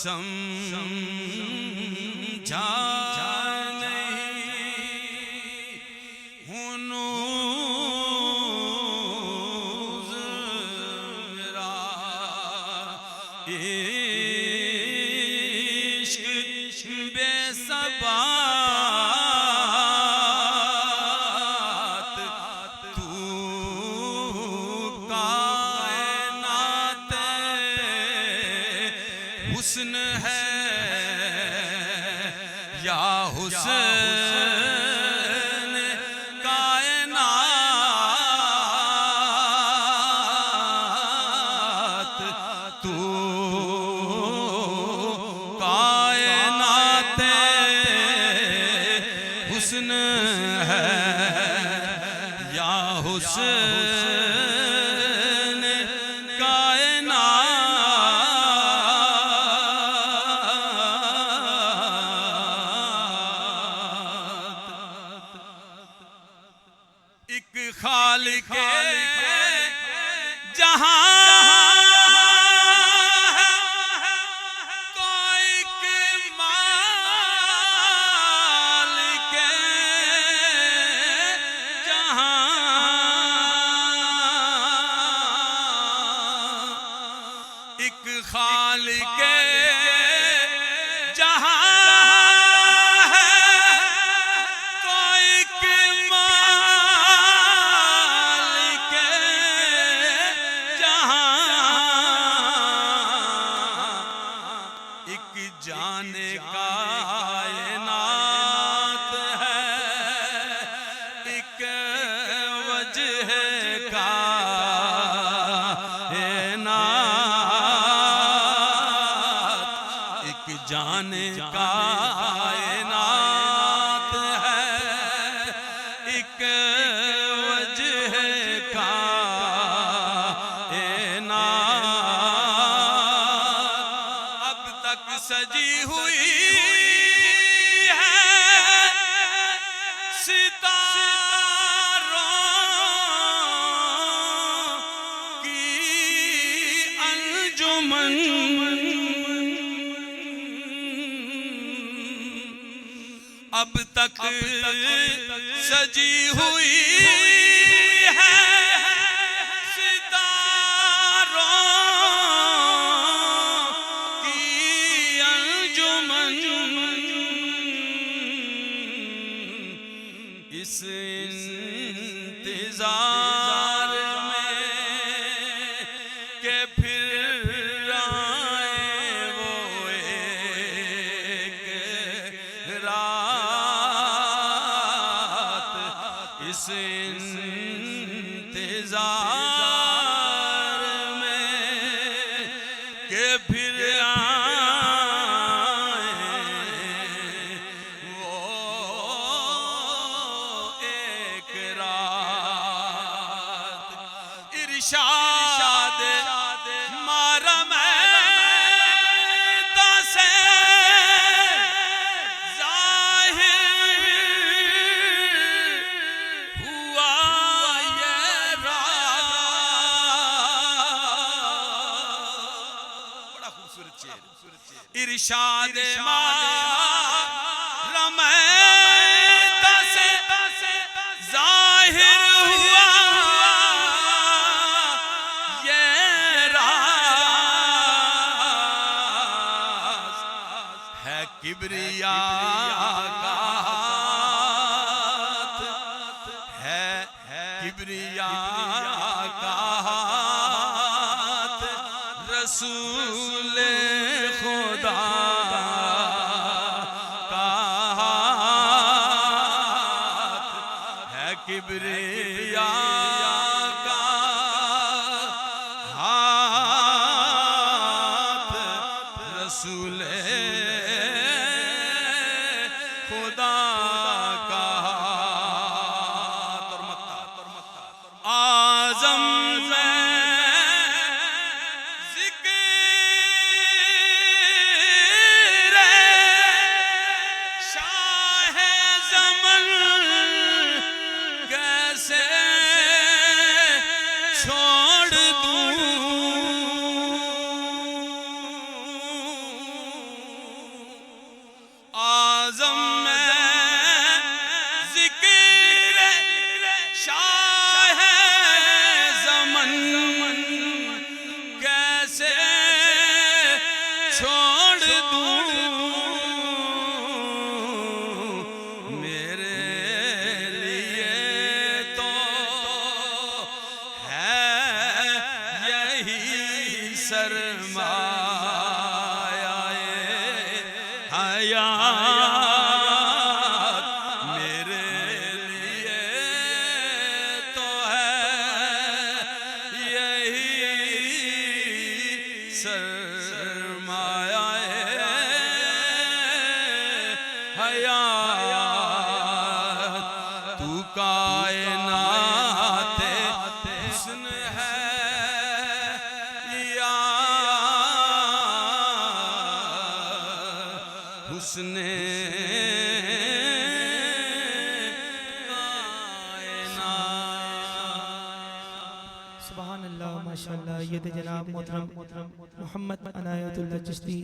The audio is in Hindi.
समझा इश्क बेसबात तू कायनात हुस्न है या हुस्न कायनात तू हुस्न है या हुस्न कायनात। एक खालिक जहां खालिक जहां है कोई के मालिक जहां एक जाने कायनात है एक वजह का जाने कायनात है एक वजह कायनात। अब तक सजी हुई है सितारों की अंजुमन अब तक सजी हुई है सितारों की अंजुमन। इस इंतजार में के फिर आए वो एक रात। इस इंतजार में के फिर आए वो एक रात। इरशाद मारा मैं से इरशाद रमैत से जाहिर हुआ ये राज है किबरिया का हाथ है किबरिया का हाथ रसूल खुदा का हाथ है किबरिया का हाथ रसूल खुदा का हाथ। और मक्का आज़म सरमाया हयात मेरे लिए तो है यही सरमाया हयात तू कायनात हुस्न है या हुस्न सुभान अल्लाह माशाअल्लाह। ये थे जनाब मोहतरम मोहम्मद अनायतुल्लाह चिश्ती।